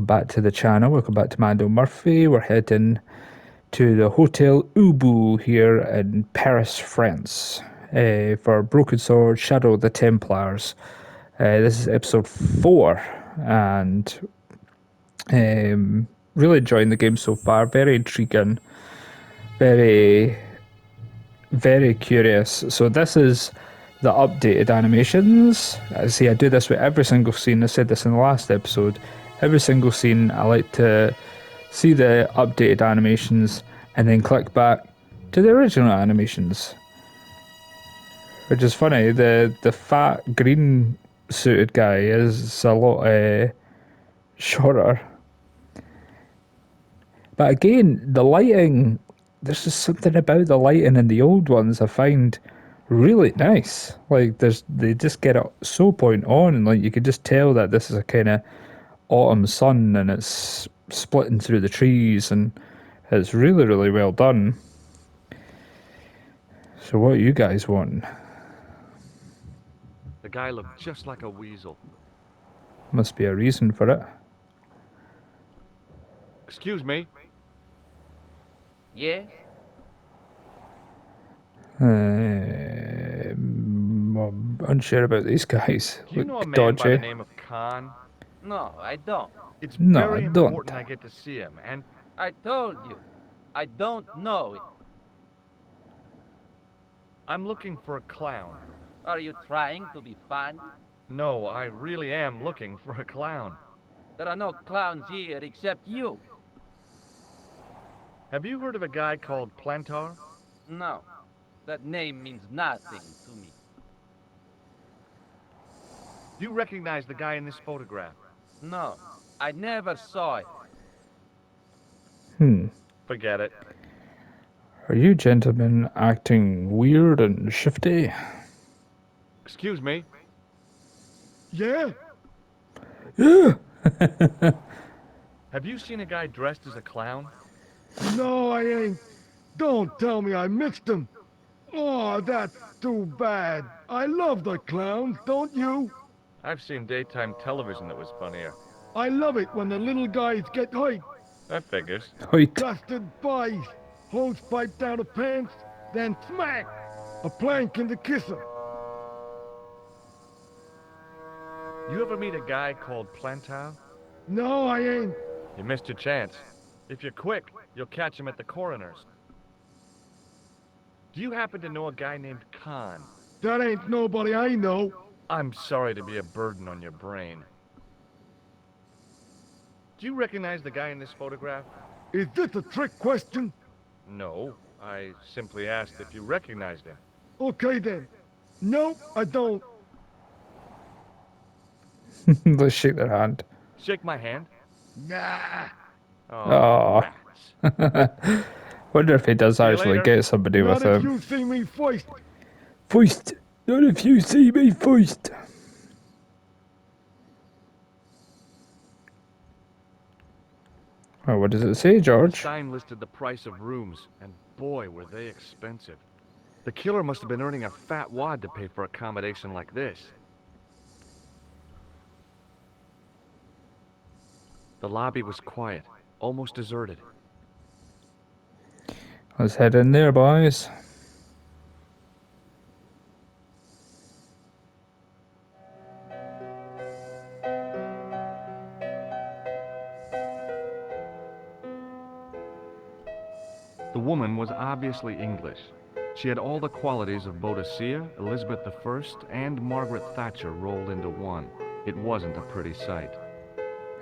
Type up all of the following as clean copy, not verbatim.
back to the channel. Welcome back to Mando Murphy. We're heading to the Hotel Ubu here in Paris, France, for Broken Sword, Shadow of the Templars. This is episode 4, and really enjoying the game so far. Very intriguing, very, very curious. So this is the updated animations. I do this with every single scene. I said this in the last episode. Every single scene, I like to see the updated animations and then click back to the original animations. Which is funny. The fat green suited guy is a lot shorter. But again, the lighting, there's just something about the lighting in the old ones I find really nice. Like they just get it so point on, and like you can just tell that this is a kind of autumn sun, and it's splitting through the trees, and it's really, really well done. So what are you guys wanting? The guy looked just like a weasel. Must be a reason for it. Excuse me? Yeah? I'm unsure about these guys. Do you know a Look man by the dodgy. name of Khan? No, I don't. It's No, I very don't. important I get to see him, and I told you. I don't know it. I'm looking for a clown. Are you trying to be funny? No, I really am looking for a clown. There are no clowns here except you. Have you heard of a guy called Plantar? No, that name means nothing to me. Do you recognize the guy in this photograph? No, I never saw it. Forget it. Are you gentlemen acting weird and shifty? Excuse me? Yeah? Yeah. Have you seen a guy dressed as a clown? No, I ain't. Don't tell me I mixed them. Oh, that's too bad. I love the clowns, don't you? I've seen daytime television that was funnier. I love it when the little guys get hyped. That figures. Hoyt. Custard pies, hose pipe down the pants, then smack! A plank in the kisser. You ever meet a guy called Plantar? No, I ain't. You missed your chance. If you're quick, you'll catch him at the coroner's. Do you happen to know a guy named Khan? That ain't nobody I know. I'm sorry to be a burden on your brain. Do you recognize the guy in this photograph? Is this a trick question? No, I simply asked if you recognized him. Okay then. No, I don't. Let's shake their hand. Shake my hand. Nah. Oh. Rats. Wonder if he does See you actually later. get somebody Not with if him. you see me first. First. Not if you see me first. Oh, what does it say, The George? sign listed the price of rooms, and boy, were they expensive. The killer must have been earning a fat wad to pay for accommodation like this. The lobby was quiet, almost deserted. Let's head in there, boys. The woman was obviously English. She had all the qualities of Boadicea, Elizabeth I, and Margaret Thatcher rolled into one. It wasn't a pretty sight.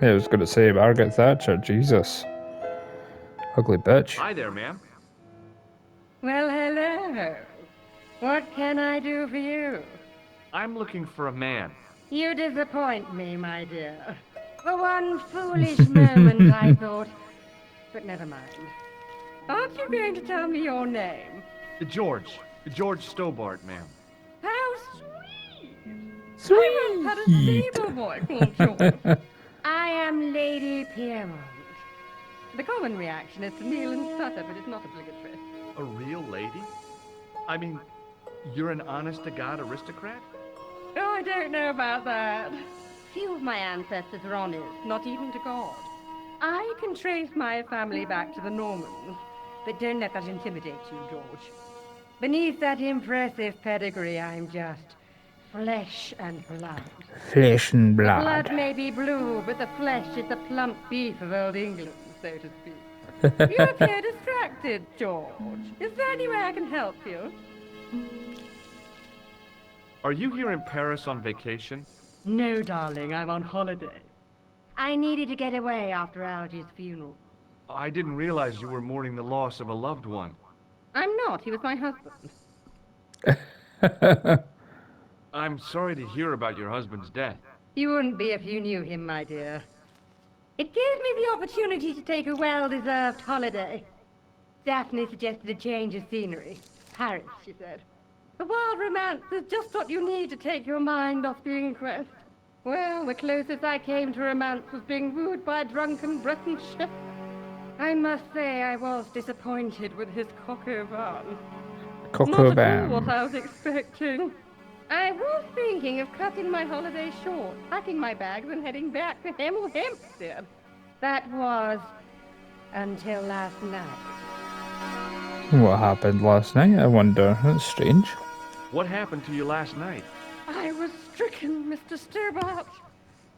Yeah, I was going to say Margaret Thatcher. Jesus. Ugly bitch. Hi there, ma'am. Well, hello. What can I do for you? I'm looking for a man. You disappoint me, my dear. For one foolish moment, I thought. But never mind. Aren't you going to tell me your name? George. George Stobbart, ma'am. How sweet! I once had a stable boy called George. I am Lady Piermont. The common reaction is to kneel and stutter, but it's not obligatory. A real lady? I mean, you're an honest-to-God aristocrat? Oh, I don't know about that. Few of my ancestors are honest, not even to God. I can trace my family back to the Normans, but don't let that intimidate you, George. Beneath that impressive pedigree, I'm just flesh and blood. Flesh and The blood. blood may be blue, but the flesh is the plump beef of old England, so to speak. You appear distracted, George. Is there any way I can help you? Are you here in Paris on vacation? No, darling, I'm on holiday. I needed to get away after Algy's funeral. I didn't realize you were mourning the loss of a loved one. I'm not. He was my husband. I'm sorry to hear about your husband's death. You wouldn't be if you knew him, my dear. It gave me the opportunity to take a well-deserved holiday. Daphne suggested a change of scenery. Paris, she said. The wild romance is just what you need to take your mind off the inquest. Well, the closest I came to romance was being wooed by a drunken Breton chef. I must say I was disappointed with his coq au vin. Coq Not au at all what vin. I was expecting. I was thinking of cutting my holiday short, packing my bags and heading back to Hemel Hempstead. That was until last night. What happened last night, I wonder? That's strange. What happened to you last night? I was stricken, Mr. Stobbart.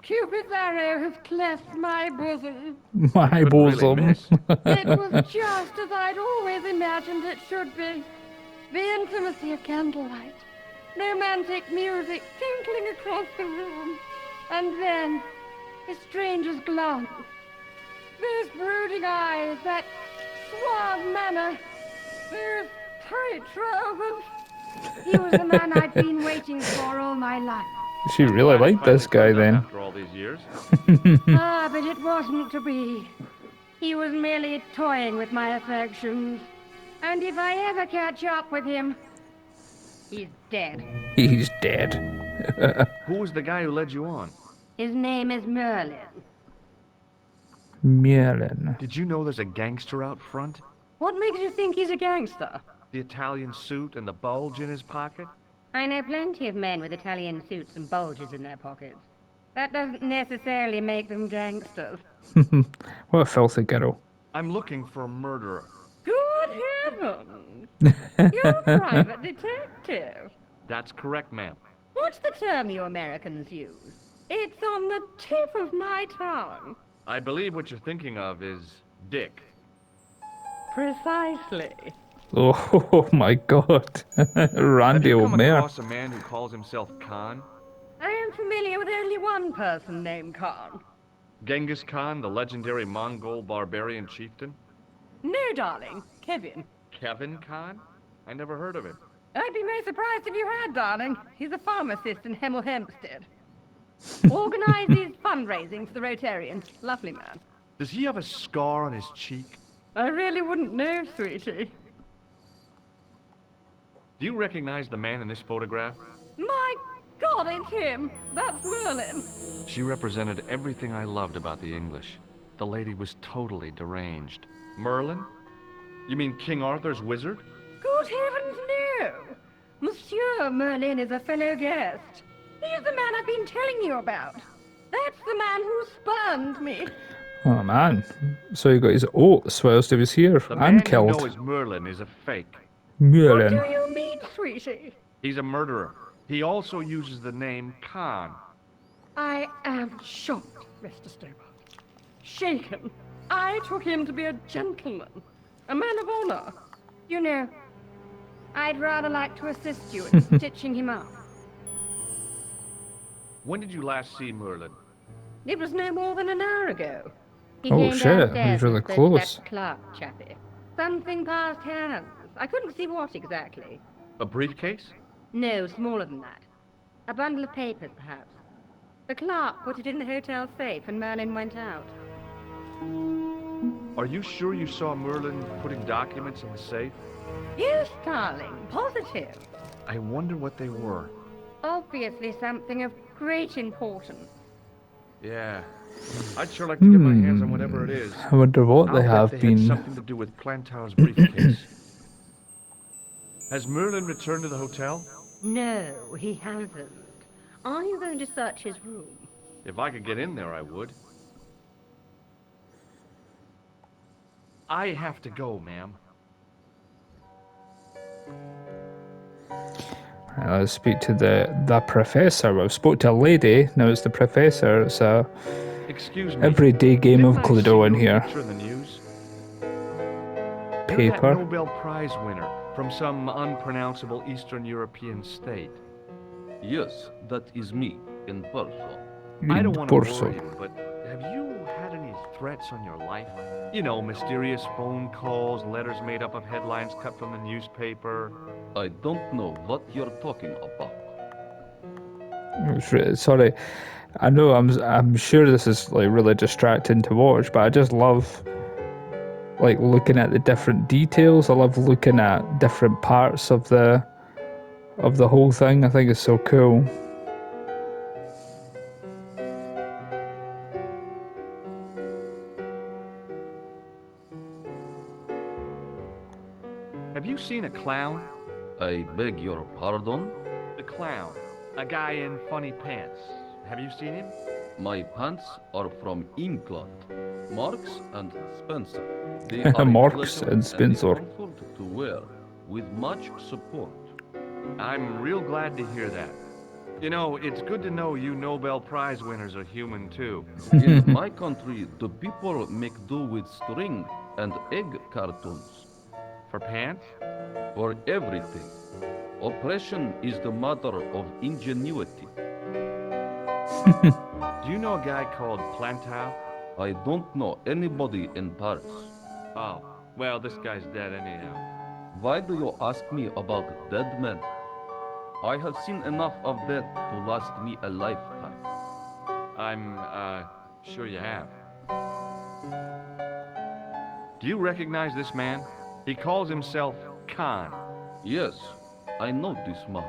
Cupid's arrow has cleft my bosom. My Couldn't really bosom. miss. It was just as I'd always imagined it should be. The intimacy of candlelight, romantic music tinkling across the room, and then a stranger's glance. Those brooding eyes, that suave manner, those tight trousers. He was the man I'd been waiting for all my life. She really liked this guy then. After all these years. Ah, but it wasn't to be. He was merely toying with my affections. And if I ever catch up with him, he's dead. He's dead. Who was the guy who led you on? His name is Merlin. Merlin. Did you know there's a gangster out front? What makes you think he's a gangster? The Italian suit and the bulge in his pocket? I know plenty of men with Italian suits and bulges in their pockets. That doesn't necessarily make them gangsters. What a filthy girl. I'm looking for a murderer. Good heavens! You're a private detective. That's correct, ma'am. What's the term you Americans use? It's on the tip of my tongue. I believe what you're thinking of is Dick. Precisely. Oh my god. Have Randy you old come mare. across a man who calls himself Khan? I am familiar with only one person named Khan. Genghis Khan, the legendary Mongol barbarian chieftain? No, darling. Kevin. Kevin Khan? I never heard of him. I'd be most surprised if you had, darling. He's a pharmacist in Hemel Hempstead. Organizes fundraising for the Rotarians. Lovely man. Does he have a scar on his cheek? I really wouldn't know, sweetie. Do you recognize the man in this photograph? My God, it's him. That's Merlin. She represented everything I loved about the English. The lady was totally deranged. Merlin? You mean King Arthur's wizard? Good heavens, no. Monsieur Merlin is a fellow guest. He's the man I've been telling you about. That's the man who spurned me. Oh man. So he got his oats whilst he was here The and man you killed. know as Merlin is a fake. What Merlin. do you mean, sweetie? He's a murderer. He also uses the name Khan. I am shocked, Mr. Stobbart. Shaken. I took him to be a gentleman. A man of honor. You know, I'd rather like to assist you in stitching him up. When did you last see Merlin? It was no more than an hour ago. He Oh, came shit, downstairs he's really and spoke to close. that Clark chappie. Something passed hands. I couldn't see what exactly. A briefcase? No, smaller than that. A bundle of papers, perhaps. The clerk put it in the hotel safe and Merlin went out. Are you sure you saw Merlin putting documents in the safe? Yes, darling, positive. I wonder what they were. Obviously something of great importance. Yeah. I'd sure like to get my hands on whatever it is. I wonder what they I'll have bet they had been. something to do with Plantar's briefcase. Has Merlin returned to the hotel? No, he hasn't. Are you going to search his room? If I could get in there, I would. I have to go, ma'am. Right, let's speak to the professor. We've spoke to a lady, now it's the professor. It's a Excuse me. everyday game Didn't of I see Cluedo in your here. picture in the news? You're that Paper. Nobel Prize winner from some unpronounceable Eastern European state. Yes, that is me, in person. I don't want to Borso. worry you, but have you had any threats on your life? You know, mysterious phone calls, letters made up of headlines cut from the newspaper. I don't know what you're talking about. Sorry, I know I'm sure this is like really distracting to watch, but I just love like looking at the different details. I love looking at different parts of the whole thing. I think it's so cool. Have you seen a clown? I beg your pardon? The clown. A guy in funny pants. Have you seen him? My pants are from England. Marks and Spencer. They are a Marks pleasure and Spencer. a comfort to wear, with much support. I'm real glad to hear that. You know, it's good to know you Nobel Prize winners are human too. In my country, the people make do with string and egg cartoons. For pants? For everything. Oppression is the mother of ingenuity. Do you know a guy called Plantow? I don't know anybody in Paris. Oh, well, this guy's dead anyhow. Why do you ask me about dead men? I have seen enough of death to last me a lifetime. I'm, sure you have. Do you recognize this man? He calls himself Khan. Yes, I know this man.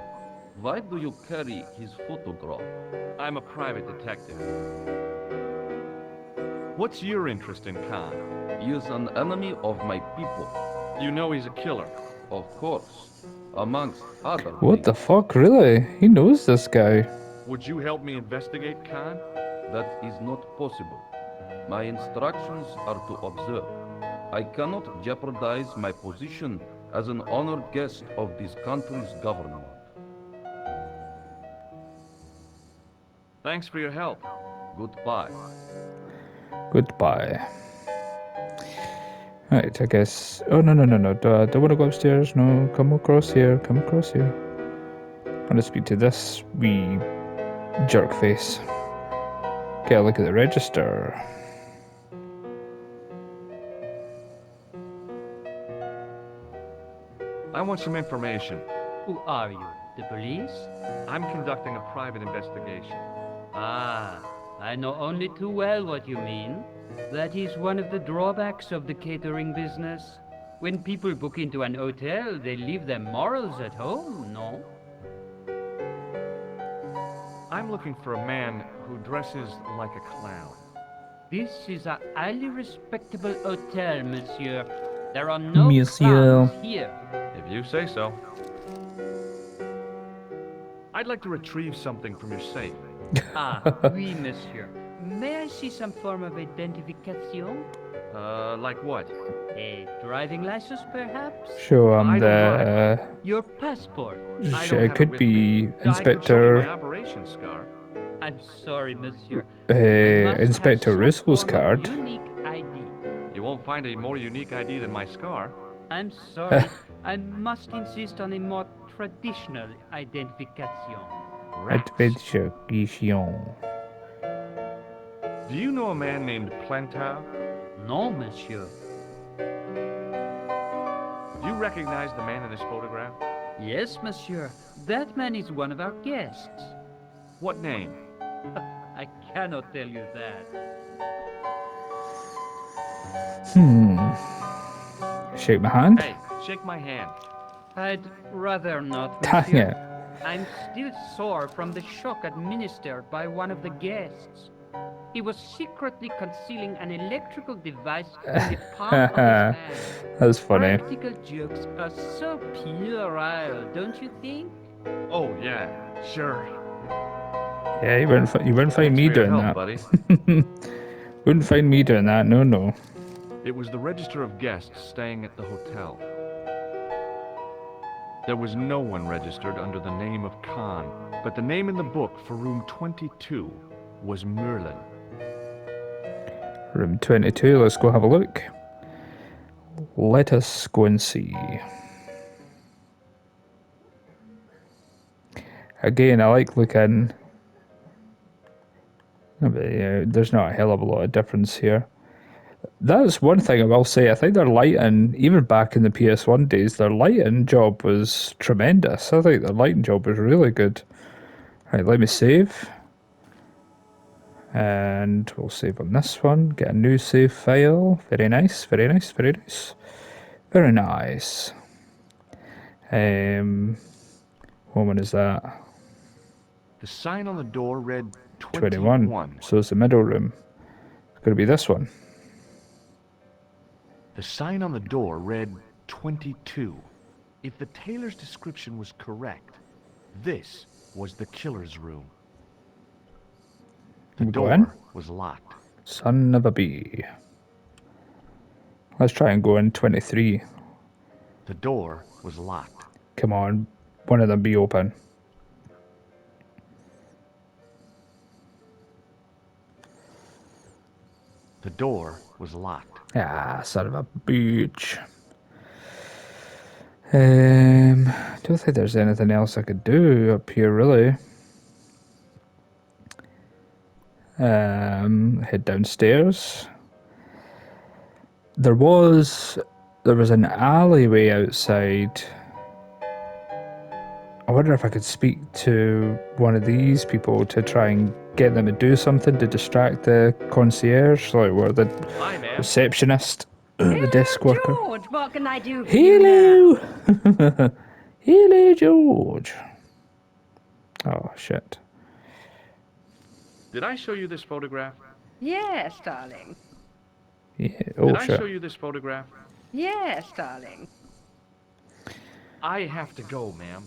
Why do you carry his photograph? I'm a private detective. What's your interest in Khan? He is an enemy of my people. You know he's a killer. Of course, amongst other What the things. fuck, really? He knows this guy. Would you help me investigate Khan? That is not possible. My instructions are to observe. I cannot jeopardize my position as an honored guest of this country's government. Thanks for your help. Goodbye. Goodbye. Right, I guess. Oh, no. Don't want to go upstairs. No, come across here. Come across here. I want to speak to this wee jerk face. Get a look at the register. I want some information. Who are you? The police? I'm conducting a private investigation. Ah, I know only too well what you mean. That is one of the drawbacks of the catering business. When people book into an hotel, they leave their morals at home, no? I'm looking for a man who dresses like a clown. This is a highly respectable hotel, monsieur. There are no Monsieur. clowns here. If you say so. I'd like to retrieve something from your safe. Ah, oui, monsieur. May I see some form of identification? Like what? A driving license, perhaps? Show him I don't the. Your passport? I don't have It could with be me. I could show you my Inspector. operation scar. I'm sorry, monsieur. I must have Inspector some Russell's form of card. Unique ID. You won't find a more unique ID than my scar. I'm sorry. I must insist on a more traditional identification. Rats. Identification. Do you know a man named Plantow? No, monsieur. Do you recognize the man in this photograph? Yes, monsieur. That man is one of our guests. What name? I cannot tell you that. Shake my hand. Hey, shake my hand. I'd rather not, Dang monsieur. it. I'm still sore from the shock administered by one of the guests. He was secretly concealing an electrical device in the palm of his hand. That's funny. Practical jokes are so puerile, don't you think? Oh, yeah, sure. Yeah, you wouldn't find me Thanks for your doing help, that. buddy. Wouldn't find me doing that. No. It was the register of guests staying at the hotel. There was no one registered under the name of Khan, but the name in the book for room 22 was Merlin. Room 22, let's go have a look. Let us go and see. Again, I like looking. There's not a hell of a lot of difference here. That's one thing I will say. I think their lighting, even back in the PS1 days, their lighting job was tremendous. I think their lighting job was really good. Right, let me save. And we'll save on this one. Get a new save file. Very nice, very nice, very nice. Very nice. What one is that? The sign on the door read 21. So it's the middle room. It's going to be this one. The sign on the door read 22. If the tailor's description was correct, this was the killer's room. The We'll go in. door was locked. Son of a bee. Let's try and go in 23. The door was locked. Come on, one of them be open. The door was locked. Ah, son of a bitch. Don't think there's anything else I could do up here, really. Head downstairs. There was an alleyway outside. I wonder if I could speak to one of these people to try and get them to do something to distract the concierge, like or the receptionist, the desk worker. George, what can I do for you now? Hello! Hello, George. Oh, shit. Did I show you this photograph? Yes, darling. Yeah. Oh, Did I shit. show you this photograph? Yes, darling. I have to go, ma'am.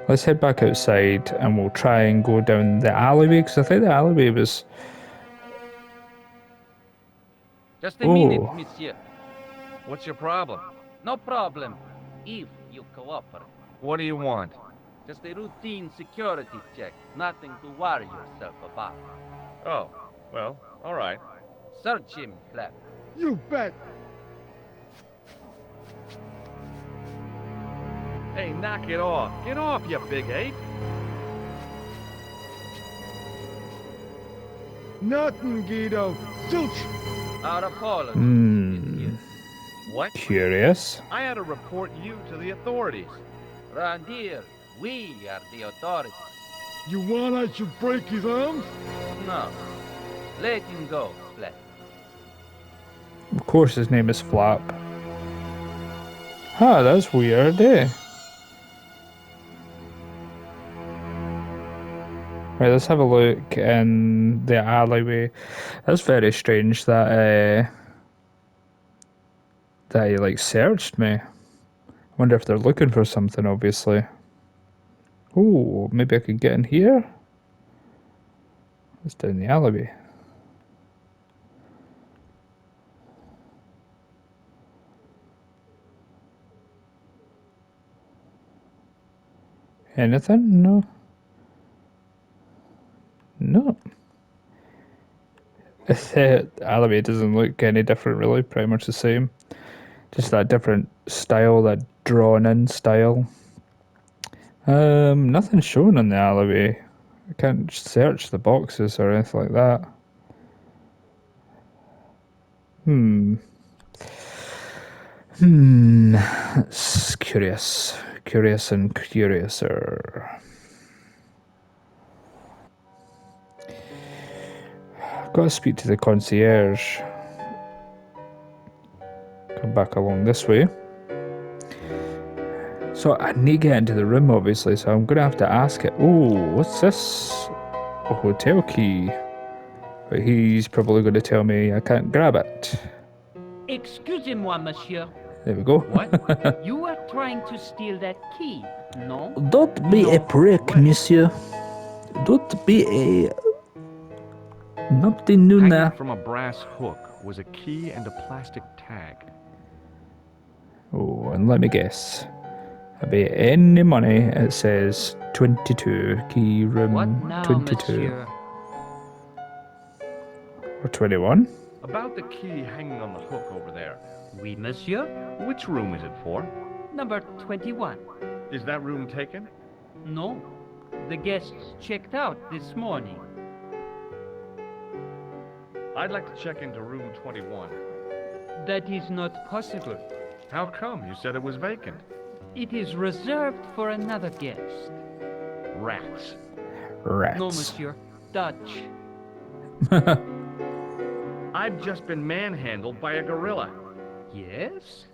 Let's head back outside and we'll try and go down the alleyway, because I think the alleyway was... Just a minute, Oh. monsieur. What's your problem? No problem. If you cooperate. What do you want? Just a routine security check. Nothing to worry yourself about. Oh, well, all right. Search him, Clef. You bet. Hey, knock it off. Get off, you big ape. Nothing, Guido. Zilch. Our apologies, Hmm. monsieur. What? Curious. I had to report you to the authorities. Round here, we are the authorities. You want I should break his arms? No. Let him go, Clef. Of course his name is Flap. Huh, that's weird, eh? Right, let's have a look in the alleyway. That's very strange that he like searched me. Wonder if they're looking for something, obviously. Ooh, maybe I could get in here? It's down the alleyway. Anything? No. No. The alleyway doesn't look any different, really. Pretty much the same. Just that different style, that drawn-in style. Nothing shown in the alleyway. I can't search the boxes or anything like that. That's curious. Curious and curiouser. Gotta speak to the concierge. Come back along this way. So I need to get into the room, obviously, so I'm gonna have to ask it. Oh, what's this? A hotel key. But he's probably gonna tell me I can't grab it. Excusez-moi, monsieur. There we go. What? You are trying to steal that key, no? Don't be a prick, monsieur. Don't be a... Nothing new Hanging now. from a brass hook was a key and a plastic tag. Oh, and let me guess. About any money, it says 22. Key room What now, 22. monsieur? Or 21? About the key hanging on the hook over there. Oui, monsieur. Which room is it for? Number 21. Is that room taken? No. The guests checked out this morning. I'd like to check into room 21. That is not possible. How come? You said it was vacant. It is reserved for another guest. Rats. Rats. No, monsieur. Dutch. I've just been manhandled by a gorilla. Yes?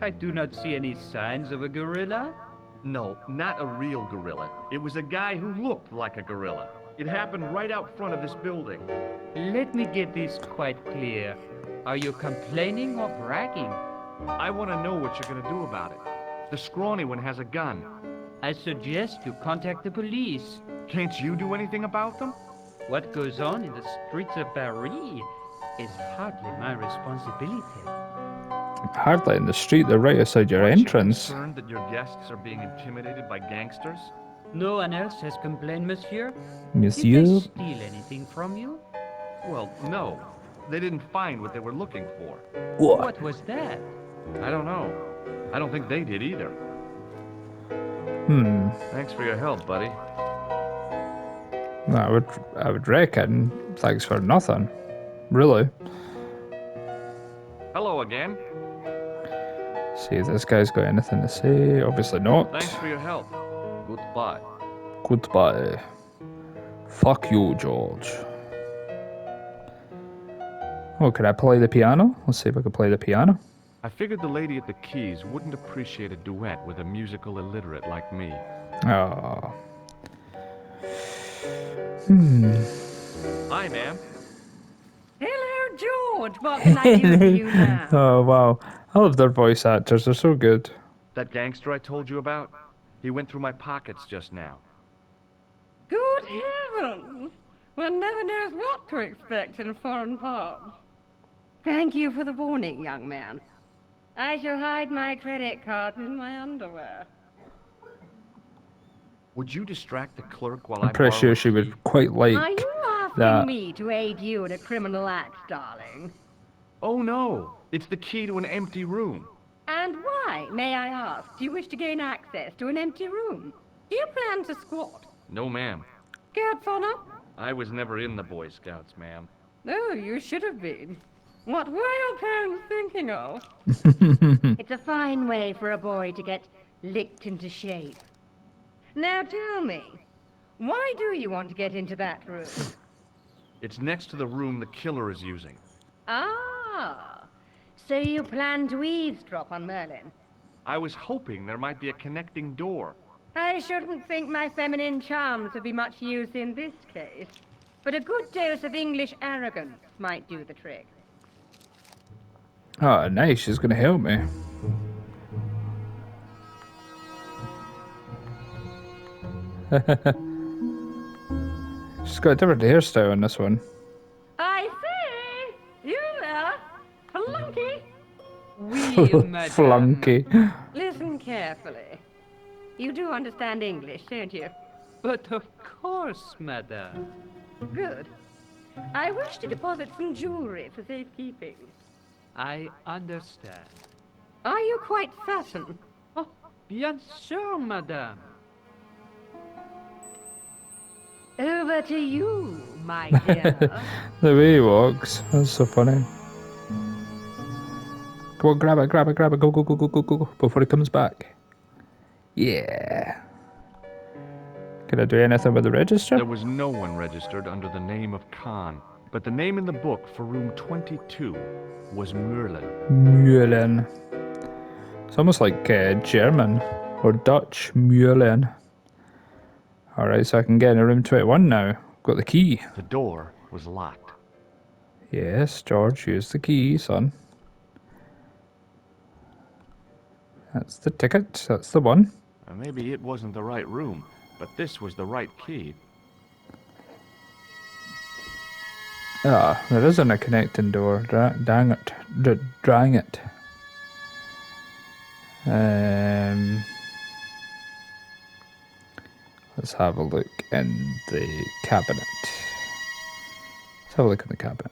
I do not see any signs of a gorilla. No, not a real gorilla. It was a guy who looked like a gorilla. It happened right out front of this building. Let me get this quite clear. Are you complaining or bragging? I want to know what you're going to do about it. The scrawny one has a gun. I suggest you contact the police. Can't you do anything about them? What goes on in the streets of Paris is hardly my responsibility. Hardly in the street, they're right outside your Aren't you entrance. concerned that your guests are being intimidated by gangsters? No one else has complained, monsieur? Monsieur? Did they steal anything from you? Well, no. They didn't find what they were looking for. What was that? I don't know. I don't think they did either. Thanks for your help, buddy. I would reckon. Thanks for nothing. Really. Hello again. See if this guy's got anything to say. Obviously not. Thanks for your help. Goodbye. Goodbye. Fuck you, George. Oh, could I play the piano? Let's see if I can play the piano. I figured the lady at the keys wouldn't appreciate a duet with a musical illiterate like me. Oh. Hi, ma'am. Hello, George. What can I do for you now? Oh, wow. I love their voice actors. They're so good. That gangster I told you about? He went through my pockets just now. Good heavens! One never knows what to expect in foreign parts. Thank you for the warning, young man. I shall hide my credit cards in my underwear. Would you distract the clerk while I'm I pretty borrow sure a she key? would quite like Are you asking that. me to aid you in a criminal act, darling? Oh, no. It's the key to an empty room. And why, may I ask, do you wish to gain access to an empty room? Do you plan to squat? No, ma'am. Scared for now? I was never in the Boy Scouts, ma'am. Oh, you should have been. What were your parents thinking of? It's a fine way for a boy to get licked into shape. Now tell me, why do you want to get into that room? It's next to the room the killer is using. Ah, so you plan to eavesdrop on Merlin? I was hoping there might be a connecting door. I shouldn't think my feminine charms would be much use in this case, but a good dose of English arrogance might do the trick. Oh, nice. She's going to help me. She's got a different hairstyle on this one. I say, you there, flunky. Oui, madame. Flunky. Listen carefully. You do understand English, don't you? But of course, madame. Good. I wish to deposit some jewelry for safekeeping. I understand. Are you quite certain? Oh, bien sûr, madame. Over to you, my dear. The way he walks. That's so funny. Go on, grab it, grab it, grab it. Go, go, go, go, go, go, go. Before he comes back. Yeah. Can I do anything with the register? There was no one registered under the name of Khan, but the name in the book for room 22 was Merlin. Merlin. It's almost like German or Dutch. Merlin. Alright, so I can get into room 21 now. Got the key. The door was locked. Yes, George, use the key, son. That's the ticket. That's the one. Maybe it wasn't the right room, but this was the right key. Ah, there isn't a connecting door. Dang it. Dang it. Let's have a look in the cabinet. Let's have a look in the cabinet.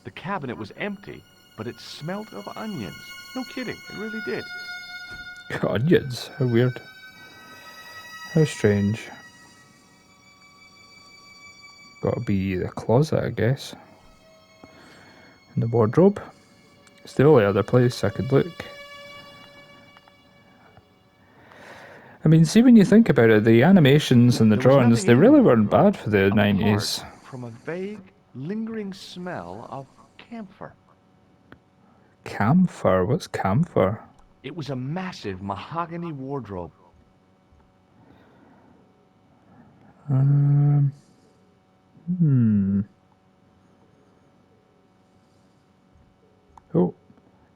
The cabinet was empty, but it smelled of onions. No kidding, it really did. Onions. How weird. How strange. Gotta be the closet, I guess. And the wardrobe. It's the only other place I could look. I mean, see, when you think about it, the animations and the There was drawings, nothing they in the really weren't wardrobe, bad for the apart 90s. from a vague, lingering smell of camphor. Camphor? What's camphor? It was a massive mahogany wardrobe. Oh.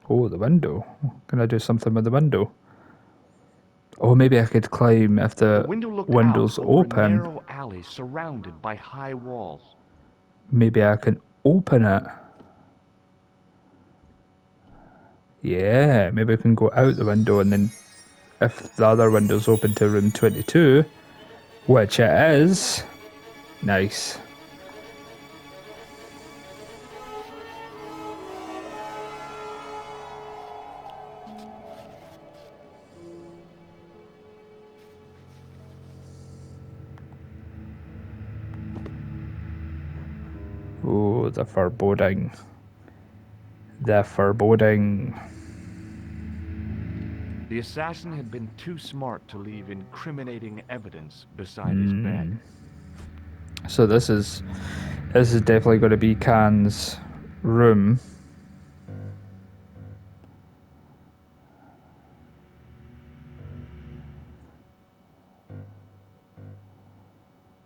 Oh, the window. Can I do something with the window? Oh, maybe I could climb if The the window looked out window's over a open. narrow alley surrounded by high walls. Maybe I can open it. Yeah, maybe I can go out the window and then if the other window's open to room 22, which it is, nice. Oh, the foreboding. The foreboding. The assassin had been too smart to leave incriminating evidence beside his bed. So this is definitely going to be Khan's room.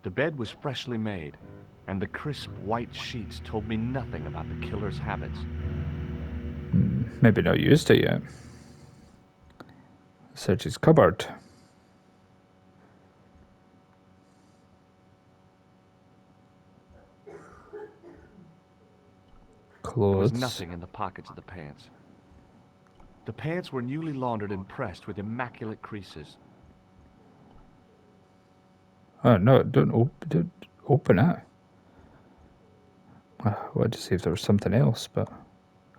The bed was freshly made, and the crisp white sheets told me nothing about the killer's habits. Maybe not used it yet. Search his cupboard. There was Clothes. nothing in the pockets of the pants. The pants were newly laundered and pressed with immaculate creases. Oh no! Don't open it. I wanted to see if there was something else, but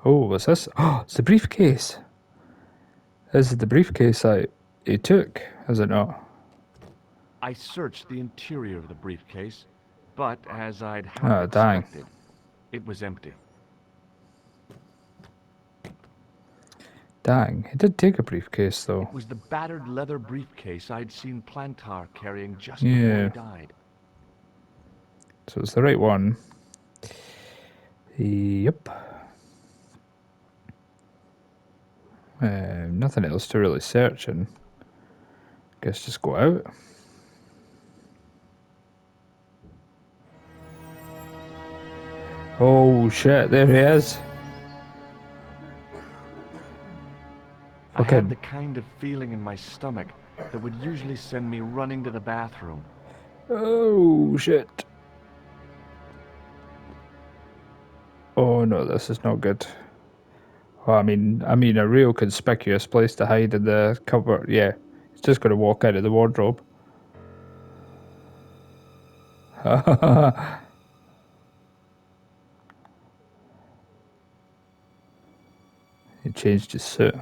what's this? Oh, it's the briefcase. This is the briefcase he took, is it not? I searched the interior of the briefcase, but as I'd half Oh, dang. expected, it was empty. Dang, he did take a briefcase though. It was the battered leather briefcase I'd seen Plantar carrying just Yeah. before he died. So it's the right one. Yep. Nothing else to really search and guess just go out. Oh shit, there he is. I Okay. had the kind of feeling in my stomach that would usually send me running to the bathroom. Oh shit. Oh no, this is not good. Well, I mean a real conspicuous place to hide in the cupboard. Yeah, he's just gonna walk out of the wardrobe. He changed his suit.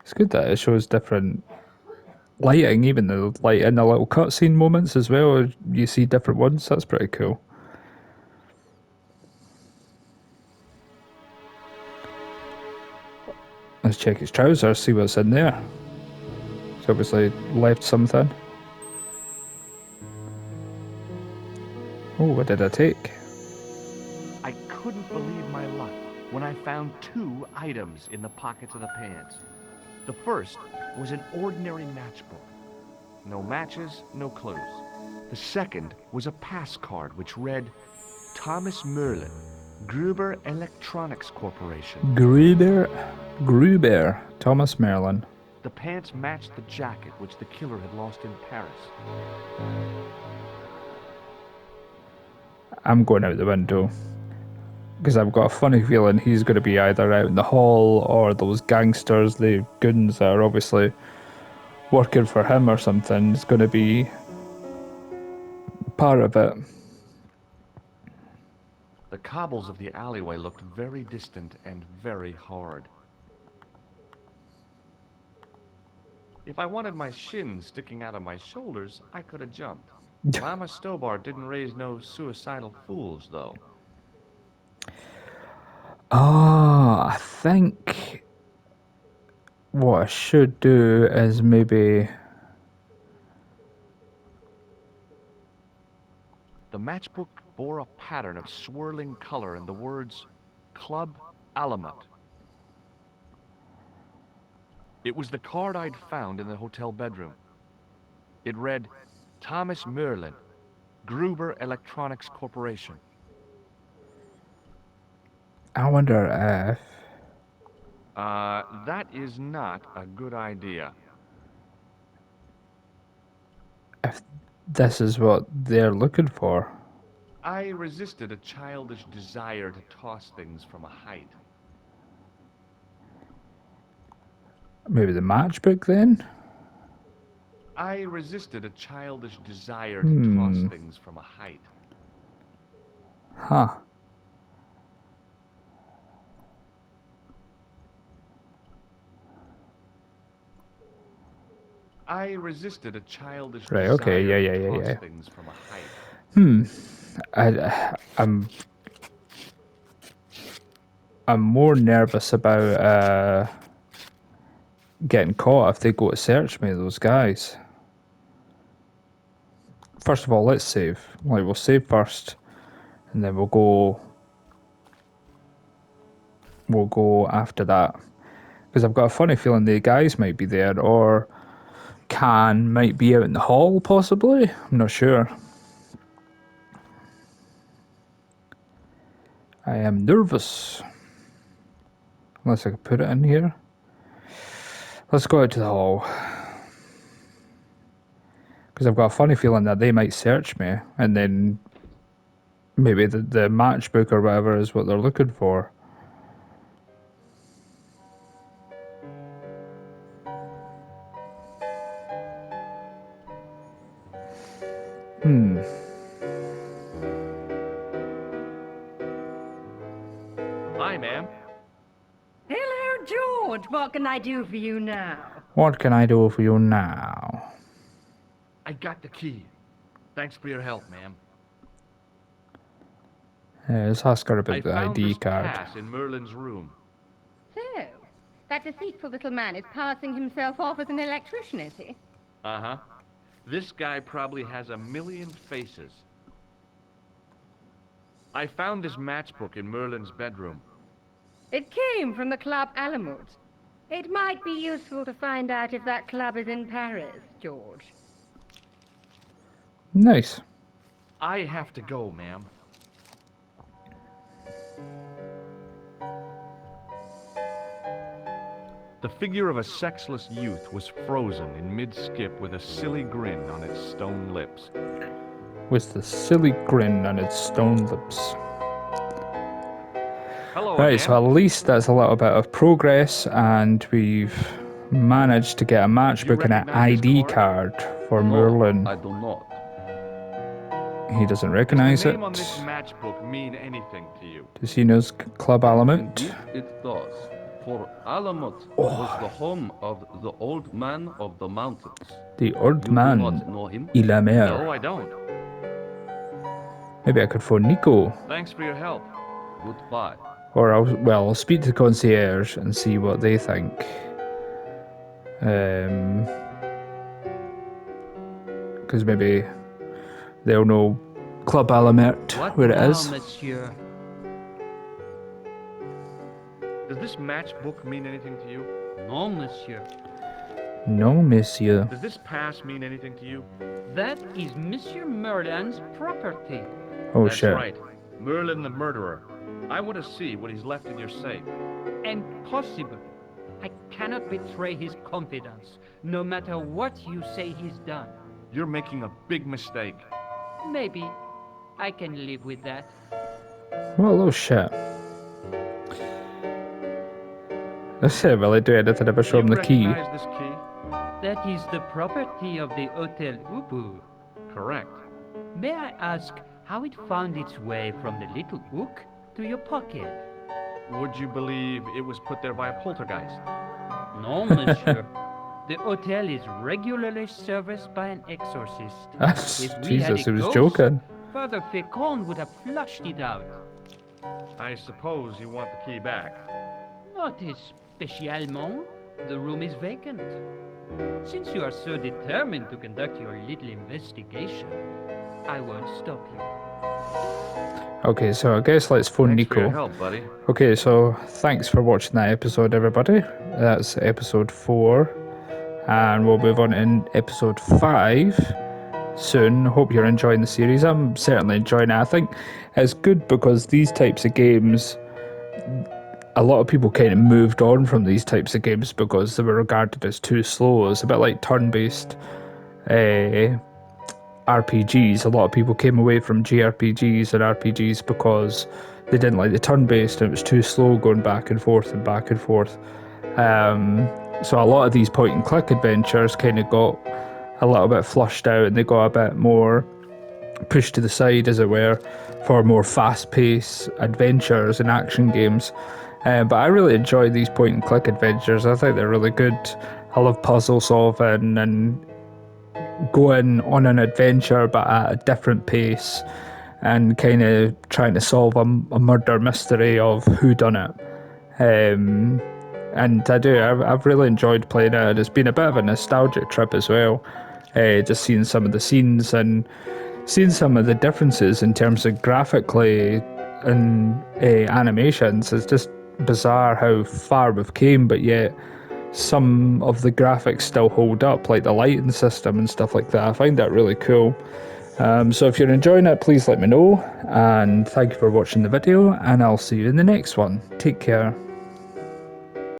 It's good that it shows different lighting, even the light in the little cutscene moments as well. You see different ones. That's pretty cool. Let's check his trousers, see what's in there. He's obviously left something. Oh, what did I take? I couldn't believe my luck when I found two items in the pockets of the pants. The first was an ordinary matchbook. No matches, no clues. The second was a pass card which read, Thomas Merlin, Gruber Electronics Corporation. Gruber. Thomas Merlin. The pants matched the jacket which the killer had lost in Paris. I'm going out the window. Because I've got a funny feeling he's going to be either out in the hall or those gangsters, the goons that are obviously working for him or something, is going to be part of it. The cobbles of the alleyway looked very distant and very hard. If I wanted my shins sticking out of my shoulders, I could have jumped. Mama Stobbart didn't raise no suicidal fools, though. I think what I should do is maybe... The matchbook bore a pattern of swirling color and the words, Club Alamut. It was the card I'd found in the hotel bedroom. It read, Thomas Merlin, Gruber Electronics Corporation. I wonder That is not a good idea. if this is what they're looking for. I resisted a childish desire to toss things from a height. Maybe the matchbook then? I resisted a childish desire to toss things from a height. Huh. I resisted a childish Right, desire okay, yeah, to toss yeah. things from a height. I'm more nervous about getting caught if they go to search me, those guys. First of all, let's save. Like, we'll save first, and then we'll go after that. Because I've got a funny feeling the guys might be there, or might be out in the hall, possibly. I'm not sure. I am nervous. Unless I can put it in here. Let's go out to the hall. Because I've got a funny feeling that they might search me, and then maybe the matchbook or whatever is what they're looking for. Hi, ma'am. Hello, George. What can I do for you now? What can I do for you now? I got the key. Thanks for your help, ma'am. Let's ask her about I the found ID this card. pass in Merlin's room. So, that deceitful little man is passing himself off as an electrician, is he? Uh-huh. This guy probably has a million faces. I found this matchbook in Merlin's bedroom. It came from the Club Alamut. It might be useful to find out if that club is in Paris, George. Nice. I have to go, ma'am. The figure of a sexless youth was frozen in mid-skip with a silly grin on its stone lips. With the silly grin on its stone lips. Hello Right, again. so at least that's a little bit of progress, and we've managed to get a matchbook and an recognize his ID card? card for No, Merlin. I do not. He doesn't Does recognize the it. name on this matchbook mean anything to you? Does he know Club Alamut? Indeed, it does. For Alamut was the home of the old man of the mountains. The old You man, do not know him? Ilamer. No, I don't. Maybe I could phone Nico. Thanks for your help. Goodbye. Or I'll speak to the concierge and see what they think. Because maybe they'll know Club Alamut, What where it now, is. monsieur? Does this matchbook mean anything to you? No, monsieur. No, monsieur. Does this pass mean anything to you? That is Monsieur Merlin's property. Oh That's shit. right. Merlin the murderer. I want to see what he's left in your safe. Impossible. I cannot betray his confidence, no matter what you say he's done. You're making a big mistake. Maybe. I can live with that. What a little shit. This didn't really do anything if I show You him the key. recognize this key? That is the property of the Hotel Ubu. Correct. May I ask how it found its way from the little hook to your pocket? Would you believe it was put there by a poltergeist? No, monsieur. The hotel is regularly serviced by an exorcist. If we had Jesus, a he was ghost, joking. Father Fécond would have flushed it out. I suppose you want the key back. Not spécialement. The room is vacant. Since you are so determined to conduct your little investigation, I won't stop you. Okay, so I guess let's phone Thanks for your Nico. help, buddy. Okay, so thanks for watching that episode, everybody. That's episode 4. And we'll move on in episode 5 soon. Hope you're enjoying the series. I'm certainly enjoying it. I think it's good because these types of games, a lot of people kind of moved on from these types of games because they were regarded as too slow. It's a bit like turn-based RPGs. A lot of people came away from JRPGs and RPGs because they didn't like the turn-based and it was too slow going back and forth and back and forth. So a lot of these point-and-click adventures kind of got a little bit flushed out and they got a bit more pushed to the side, as it were, for more fast-paced adventures and action games. But I really enjoy these point-and-click adventures. I think they're really good. I love puzzle solving and going on an adventure but at a different pace and kind of trying to solve a murder mystery of who done it. And I've really enjoyed playing it. It's been a bit of a nostalgic trip as well, just seeing some of the scenes and seeing some of the differences in terms of graphically and animations. It's just bizarre how far we've came, but yet some of the graphics still hold up, like the lighting system and stuff like that. I find that really cool. So if you're enjoying it, please let me know, and thank you for watching the video, and I'll see you in the next one. Take care.